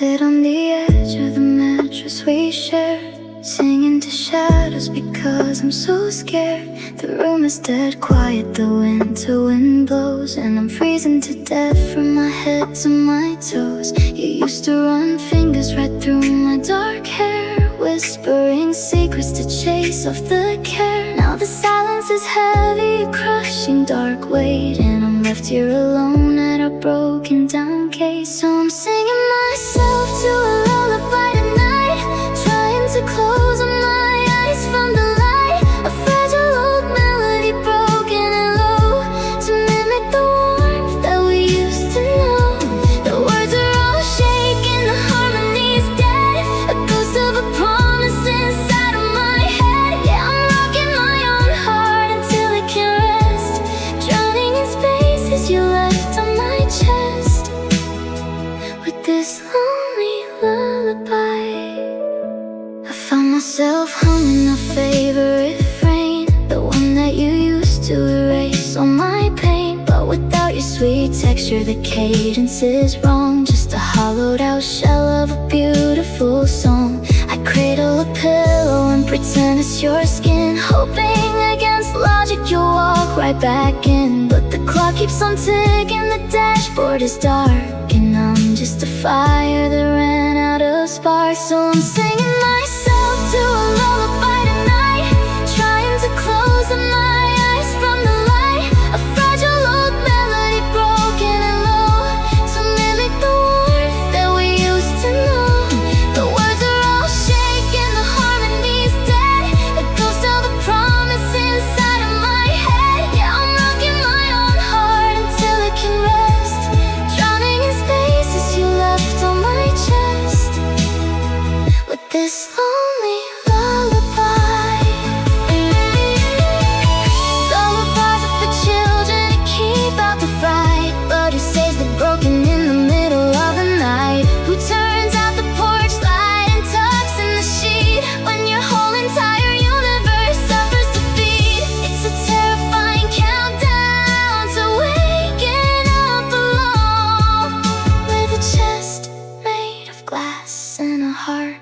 sit on the edge of the mattress we share, singing to shadows because I'm so scared. The room is dead quiet, the winter wind blows, and I'm freezing to death from my head to my toes. You used to run fingers right through my dark hair, whispering secrets to chase off the care. Now the silence is heavy, a crushing dark weight, and I'm left here alone at a broken down gate. So I'm singing myself to a lullaby tonight, trying to close my eyes from the light. A fragile old melody, broken and low, to mimic the warmth that we used to know. The words are all shaking, the harmony's dead, a ghost of a promise inside of my head. Yeah, I'm rocking my own heart until it can rest, drowning in spaces you left on my chest. With this lonely lullaby, I found myself humming a favorite refrain, the one that you used to erase all my pain. But without your sweet texture, the cadence is wrong, just a hollowed out shell of a beautiful song. I cradle a pillow and pretend it's your skin, hoping against logic you'll walk right back in. But the clock keeps on ticking, the dashboard is dark, and I'm just a fire that ran out of sparks. So I'm singing myself to a lullaby tonight, trying to close my eyes from the light. A fragile old melody, broken and low, to mimic the warmth that we used to know. The words are all shaking, the harmony's dead, the ghost of a promise inside of my head. Yeah, I'm rocking my own heart until it can rest, drowning in spaces you left on my chest. With this lonely lullaby, lullabies are for children to keep out the fright. But who saves the broken in the middle of the night? Who turns out the porch light and tucks in the sheet when your whole entire universe suffers defeat? It's a terrifying countdown to waking up alone, with a chest made of glass and a heart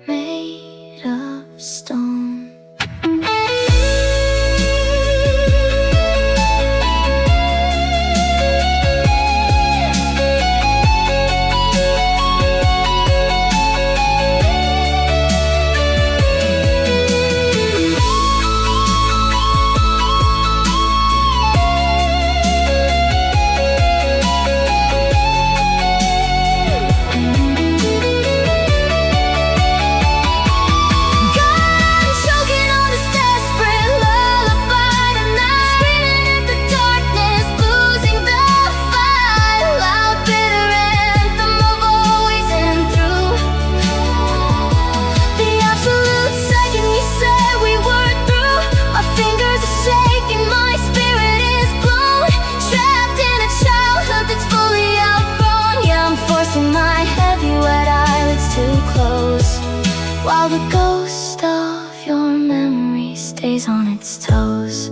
made of stone. While the ghost of your memory stays on its toes,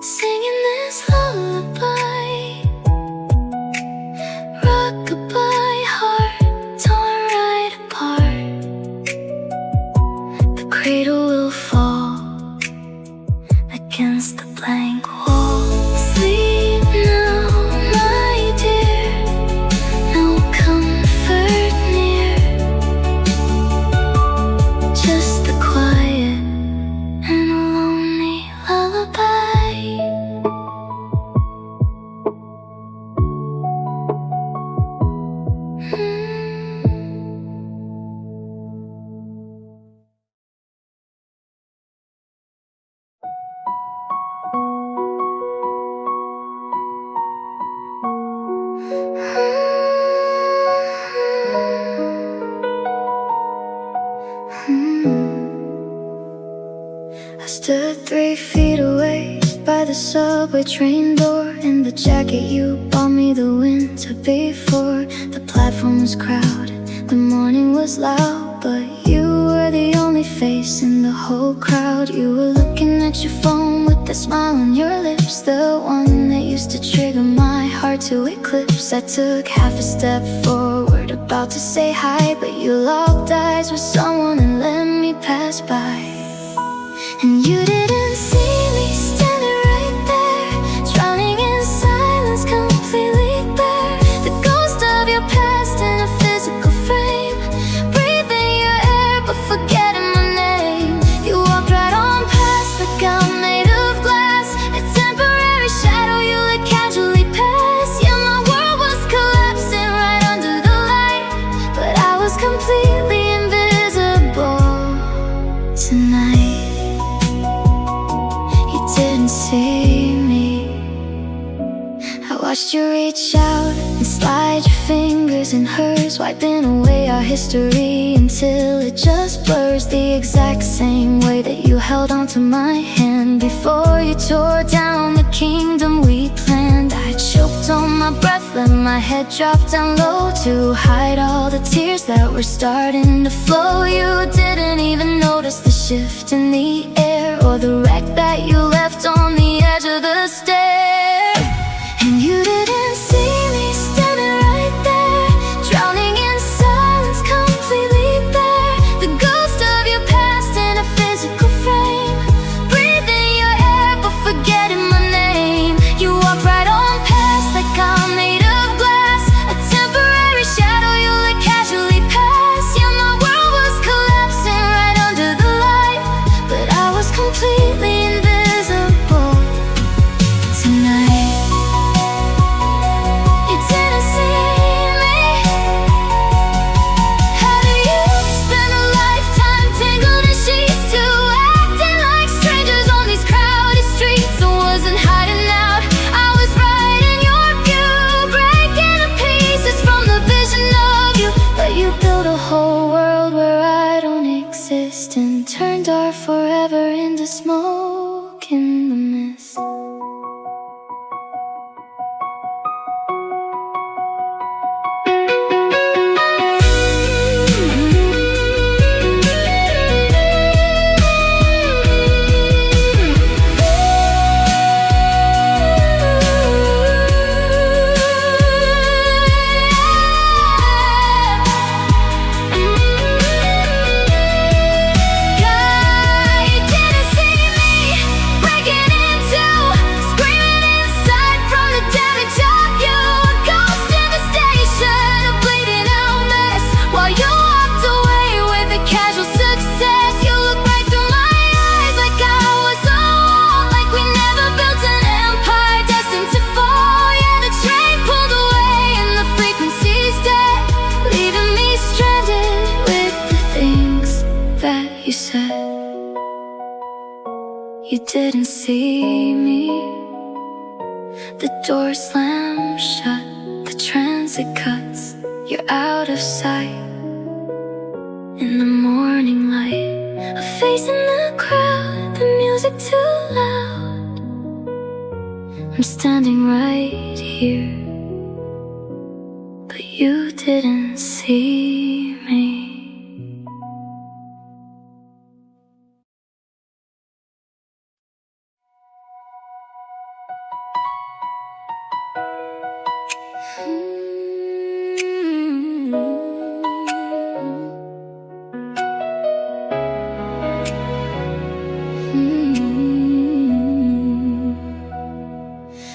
singing this lullaby, rock-a-bye, heart torn right apart. The cradle will fall against the blank wall. Sleep now, my dear, no comfort near, just the quiet and a lonely lullaby. I stood 3 feet away by the subway train door, in the jacket you bought me the winter before. The platform was crowded, the morning was loud, but you were the only face in the whole crowd. You were looking at your phone with that smile on your lips, the one that used to trigger my heart to eclipse. I took half a step forward, a about to say hi, but you locked eyes with someone and let me pass by. And you didn't see me standing right there, drowning in silence, completely bare. The ghost of your past in a physical frame, breathing your air but forgetting my name. You walked right on past like I'm made of glass, a temporary shadow you let casually pass. Yeah, my world was collapsing right under the light, but I was completely invisible tonight. Didn't see me. I watched you reach out and slide your fingers in hers, wiping away our history until it just blurs. The exact same way that you held onto my hand before you tore down the kingdom we planned. I choked on my breath, let my head drop down low to hide all the tears that were starting to flow. You didn't even notice the shift in the air or the wreck that you left on the edge of the stair. And you didn't see me standing right there, drowning in silence, completely bare. The ghost of your past in a physical frame, breathing your air but forgetting my name. You walked right on past like I'm made of glass, a temporary shadow you let casually pass. Yeah, my world was collapsing right under the light, but I was completely invisible tonight. You didn't see me. How do you spend a lifetime tangled in sheets, two acting like strangers on these crowded streets? I wasn't hiding out, I was right in your view, breaking to pieces from the vision of you. But you built a whole world where I don't exist and turned our forever into smoke in the mist. You said you didn't see me. The door slammed shut, the transit cuts, you're out of sight. In the morning light, a face in the crowd, the music too loud. I'm standing right here, but you didn't see me.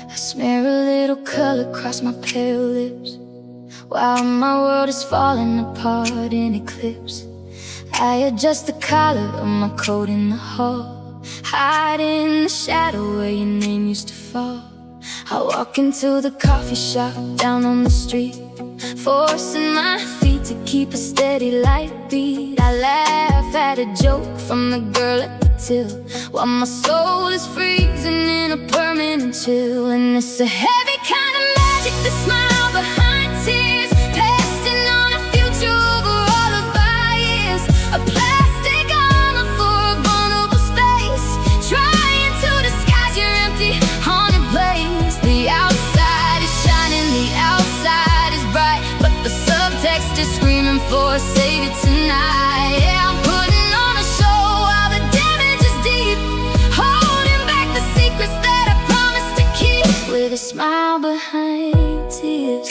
I smear a little color across my pale lips while my world is falling apart in eclipse. I adjust the collar of my coat in the hall, hide in the shadow where your name used to fall. I walk into the coffee shop down on the street, forcing my feet to keep a steady light beat. I laugh at a joke from the girl at the till, while my soul is freezing in a permanent chill. And it's a heavy kind of magic, the smile behind tears, pasting on a future over all of our years. A plastic armor for a vulnerable space, trying to disguise your empty, haunted place. The outside is shining, the outside is bright, but the subtext is screaming for a savior tonight. Yeah, I'm putting on a show while the damage is deep, holding back the secrets that I promised to keep. With a smile behind tears,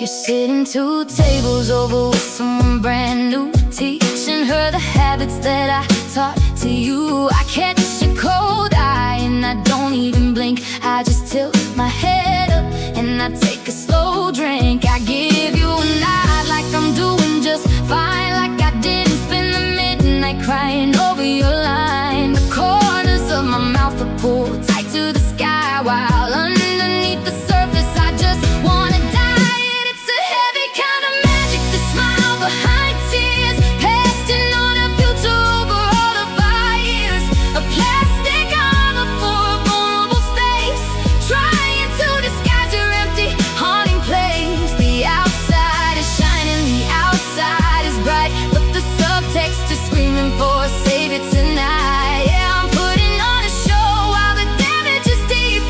You're sitting 2 tables over with someone brand new, teaching her the habits that I taught to you. I catch your cold eye and I don't even blink. I just tilt my head up and I take a slow drink. I give you a nod like I'm doing just fine, like I didn't spend the midnight crying over your line. The corners of my mouth are pulled tight to the sky, while underneath the surface I just wanna die. And it's a heavy kind of magic, the smile behind tears, pasting on a future over all of our years. A plastic armor for a vulnerable space, trying to disguise your empty, haunting place. The outside is shining, the outside is bright, but the subtext is screaming for save it tonight. Yeah, I'm putting on a show while the damage is deep,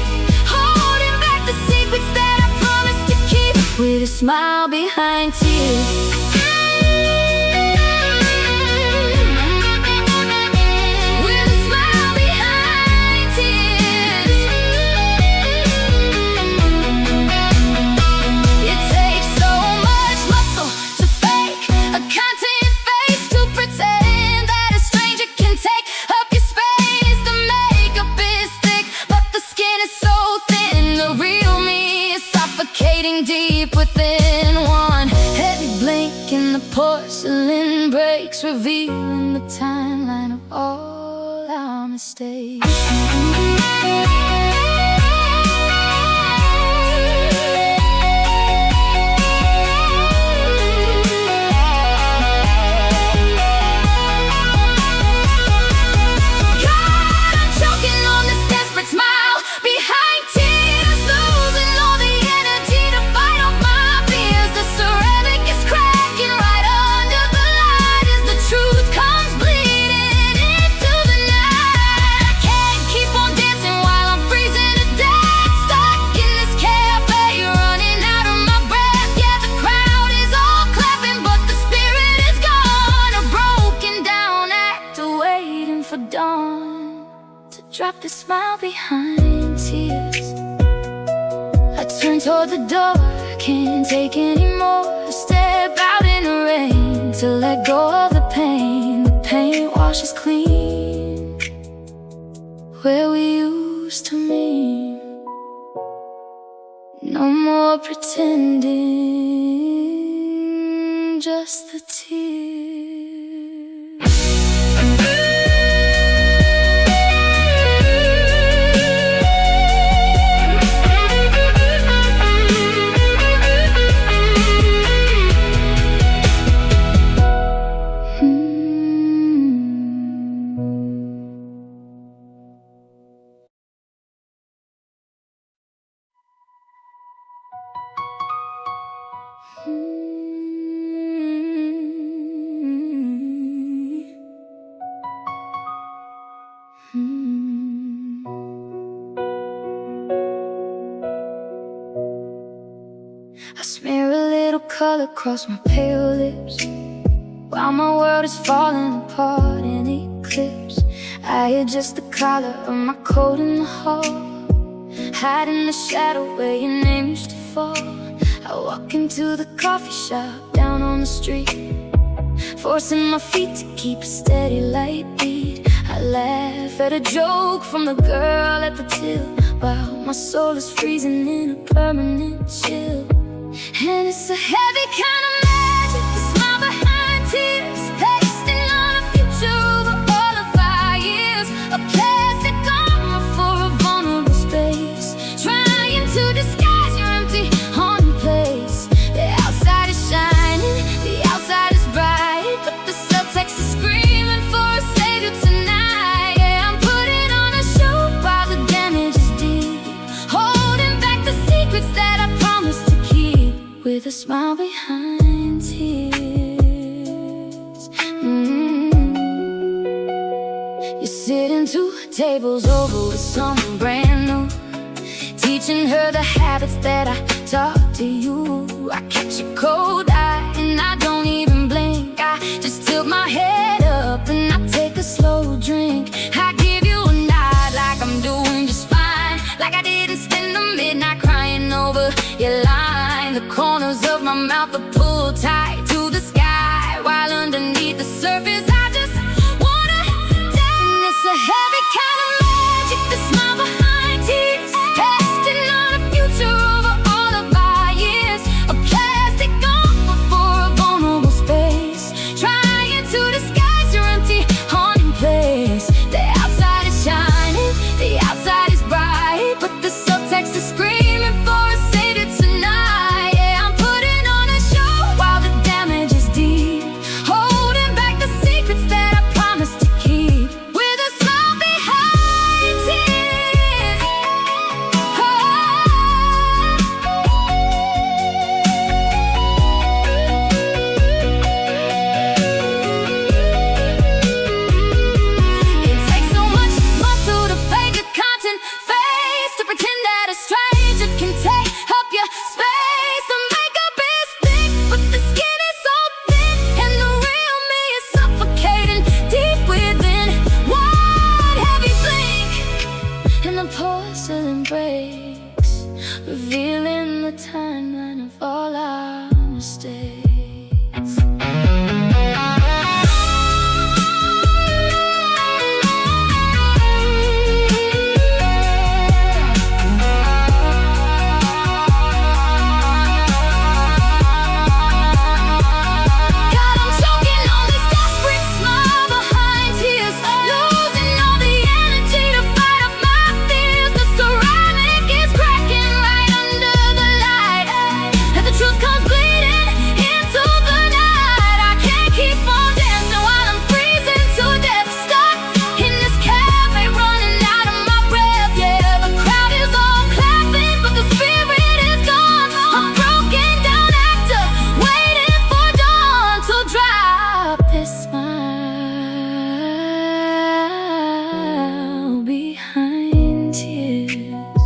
holding back the secrets that I promised to keep, with a smile behind tears. With a smile behind tears. It takes so much muscle to fake a content face, to pretend that a stranger can take up your space. The makeup is thick, but the skin is so thin. The real me is suffocating deep within. One heavy blink and the porcelain breaks, revealing the timeline of all our mistakes. God, I'm choking on this desperate smile behind tears, losing all the energy to fight off my fears. The ceramic is cracking right under the light as the truth comes bleeding into the night. I can't keep on dancing while I'm freezing to death, stuck in this cafe, running out of my breath. Yeah, the crowd is all clapping, but the spirit is gone. A broken down actor waiting for dawn to drop the smile behind tears. I turn toward the door, can't take anymore. Step out in the rain to let go of the pain. The paint washes clean where we used to meet. No more pretending, just the tears. I smear a little color across my pale lips, while my world is falling apart in eclipse. I adjust the collar of my coat in the hall, hide in the shadow where your name used to fall. I walk into the coffee shop down on the street, forcing my feet to keep a steady light beat. I laugh at a joke from the girl at the till, while my soul is freezing in a permanent chill. And it's a heavy kind of magic, the smile behind tears, pasting on a future over all of our years. A plastic armor for a vulnerable space, trying to disguise your empty, haunted place. The outside is shining, the outside is bright, but the subtext is screaming for a savior tonight. Yeah, I'm putting on a show while the damage is deep, holding back the secrets that I promised to keep, with a smile behind tears. You're sitting 2 tables over with someone brand new, teaching her the habits that I taught to you. I catch a cold eye and I don't even blink. I just tilt my head up and I take a slow drink. I give you a nod like I'm doing just fine, like I didn't spend the midnight crying over your line. The corners of my my mouth a pull tight to the sky, while underneath the surface I just wanna die. And it's a heavy kind of magic, the smile behind tears, casting on a future over all of our years. A plastic armor for a vulnerable space, trying to disguise your empty, haunting place. The outside is shining, the outside is bright, but the subtext is screaming for a savior tonight. Yeah, I'm putting on a show while the damage is deep, holding back the secrets that I promised to keep, with a smile behind tears. Oh. It takes so much muscle to fake a content face, to pretend that a stranger can take up your space. The makeup is thick, but the skin is so thin, and the real me is suffocating deep within. One heavy blink, and the porcelain breaks, revealing the timeline of all our mistakes. God, I'm choking on this desperate smile behind tears, losing all the energy to fight off my fears. The ceramic is cracking right under the light, and the truth comes bleeding into the night. I can't keep on dancing while I'm freezing to death, stuck in this cafe, running out of my breath. Yeah, the crowd is all clapping, but the spirit is gone. I'm broken down actor, waiting for dawn to drop this smile behind tears.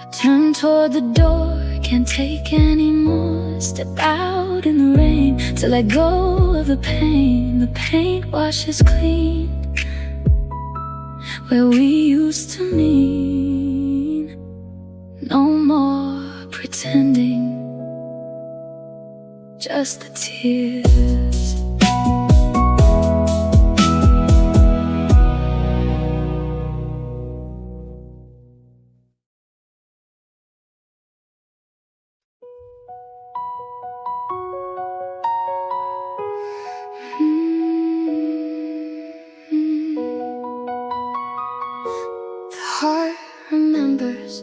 I turn toward the door, can't take anymore. Step out in the rain to let go of the pain. The paint washes clean where we used to mean. No more pretending, just the tears. The heart remembers.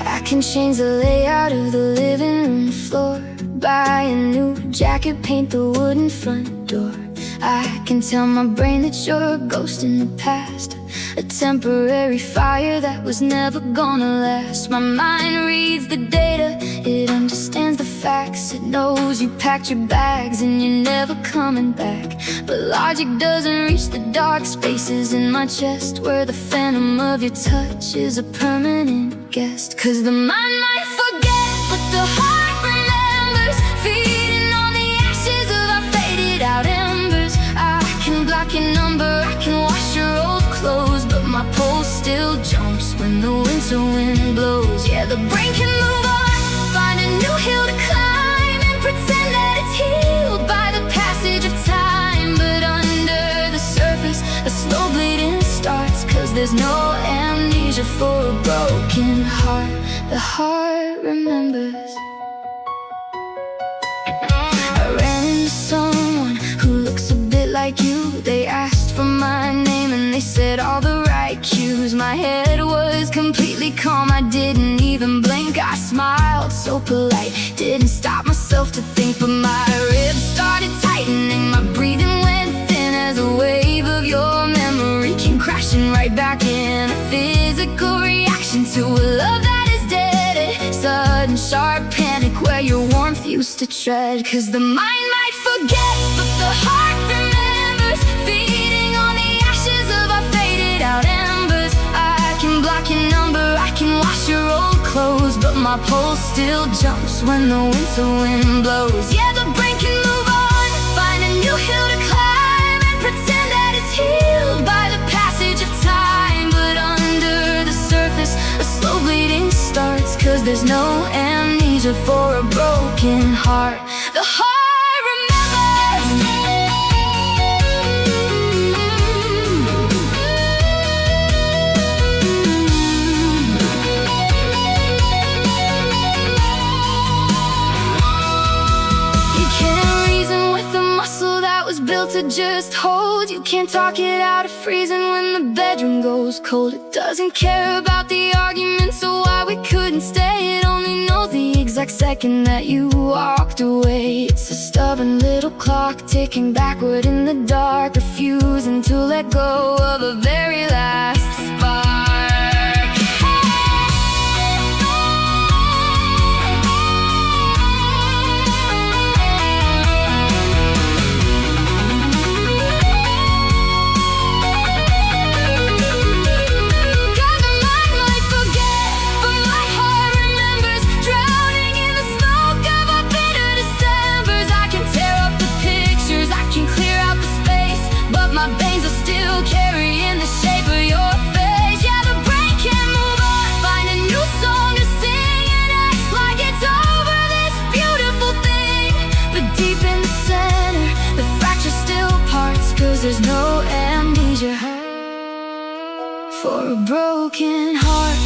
I can change the layout of the living room floor, buy a new jacket, paint the wooden front door. I can tell my brain that you're a ghost in the past, a temporary fire that was never gonna last. My mind reads the data, it understands the facts. It knows you packed your bags and you're never coming back. But logic doesn't reach the dark spaces in my chest, where the phantom of your touch is a permanent guest. 'Cause the mind might forget, but the heart remembers, feeding on the ashes of our faded out embers. I can block your number, I can wash your old clothes, but my pulse still jumps when the winter wind blows. Yeah, the brain can move on, find a new hill to climb, and pretend that it's healed by the passage of time. But under the surface, a slow bleeding starts, 'cause there's no amnesia for a broken heart. The heart remembers. I ran into someone who looks a bit like you. They asked for my name and they said all the right cues. My head was completely calm, I didn't even blink. I smiled so polite, didn't stop myself to think. But my ribs started tightening, my breathing went thin, as a wave of your memory came crashing right back in. A physical reaction to a love that is dead, a sudden sharp panic where your warmth used to tread. 'Cause the mind might forget, but the heart remembers, feeding on the ashes of our faded out embers. I can block your number, I can wash your old clothes, but my pulse still jumps when the winter wind blows. Yeah, the brain can move on, find a new hill to climb, and pretend that it's healed there's no amnesia for a broken heart. The heart remembers. You can't reason with a muscle that was built to just hold. You can't talk it out of freezing when the bedroom goes cold. It doesn't care about the arguments or why we couldn't stay. It only knows the exact second that you walked away. It's a stubborn little clock ticking backward in the dark, refusing to let go of a very last spark. There's no amnesia for a broken heart.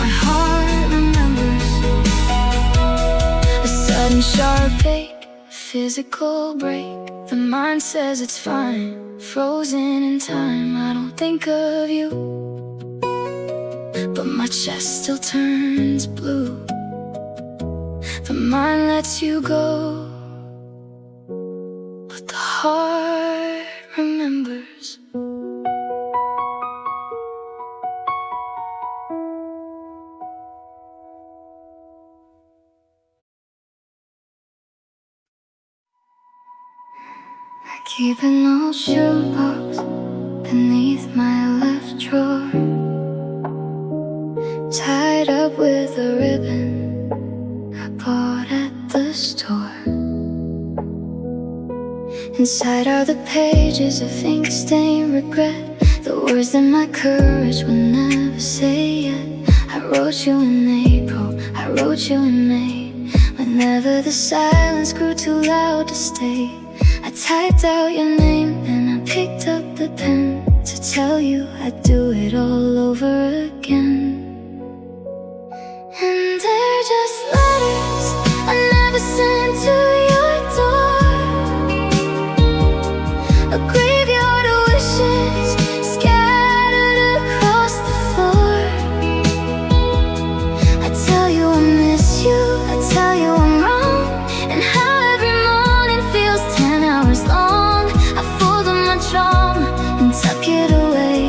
My heart remembers a sudden sharp ache, a physical break. The mind says it's fine, frozen in time. I don't think of you, but my chest still turns blue. The mind lets you go, but the heart remembers. I keep an old shoebox beneath my left drawer, tied up with a ribbon I bought at the store. Inside are the pages of ink-stained regret, the words that my courage would never say yet. I wrote you in April, I wrote you in May, whenever the silence grew too loud to stay. I typed out your name and I picked up the pen to tell you I'd do it all over again. And they're just letters I never sent to your door, a graveyard of wishes scattered across the floor. I tell you I miss you, I tell you I'm wrong, and how every morning feels 10 hours long. I fold up my trauma and tuck it away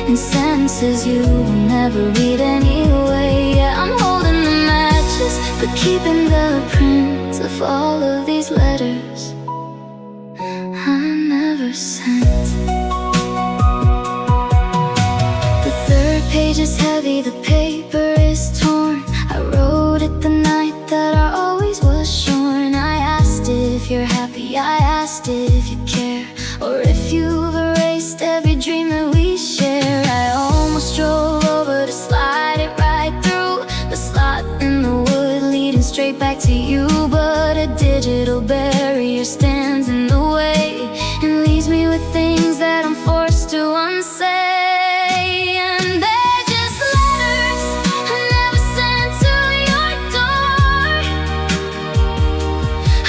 in sentences you will never read anyway. Yeah, I'm holding the matches, but keeping the print of all of these letters I never sent. The third page is heavy, the paper is torn. I wrote it the night that I always was shorn. I asked if you're happy, I asked if you care, or if you've erased every dream that we share. I almost drove over to slide it right through the slot in the wood leading straight back to you, but a digital barrier stands in the way and leaves me with things that I'm forced to unsay. And they're just letters I never sent to your door,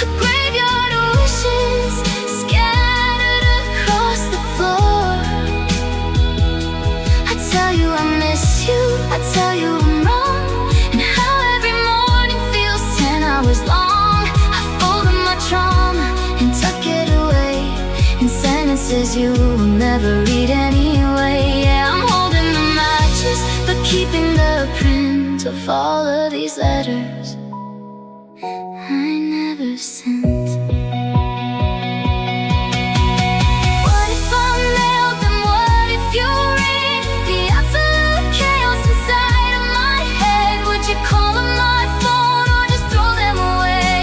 a graveyard of wishes scattered across the floor. I tell you I miss you, I tell you I'm wrong, and how every morning feels 10 hours long. I fold up my trauma and tuck it away in sentences you will never read anyway. Yeah, I'm holding the matches, but keeping the print of all of these letters I never sent. What if I'm nailed, then what if you read the absolute chaos inside of my head? Would you call on my phone or just throw them away?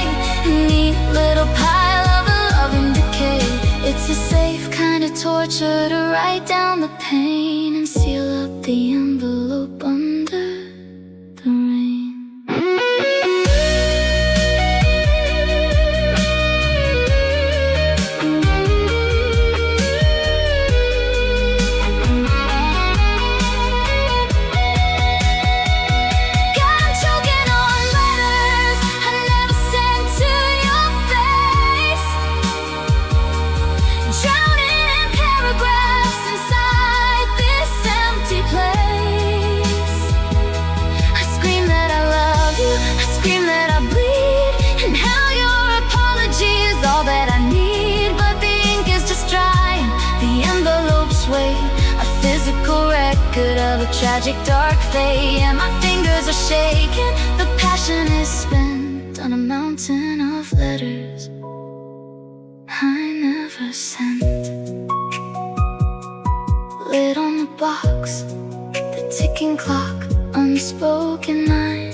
A neat little pile of loving decay. It's a safe kind of torture to write down the pain and seal up the envelope under. drowning in paragraphs inside this empty place. I scream that I love you, I scream that I bleed, and how your apology is all that I need. But the ink is just drying, the envelopes wait, a physical record of a tragic dark fate. And my fingers are shaking, the passion is spent on a mountain of letters I never sent. Lid on the box, the ticking clock, unspoken line.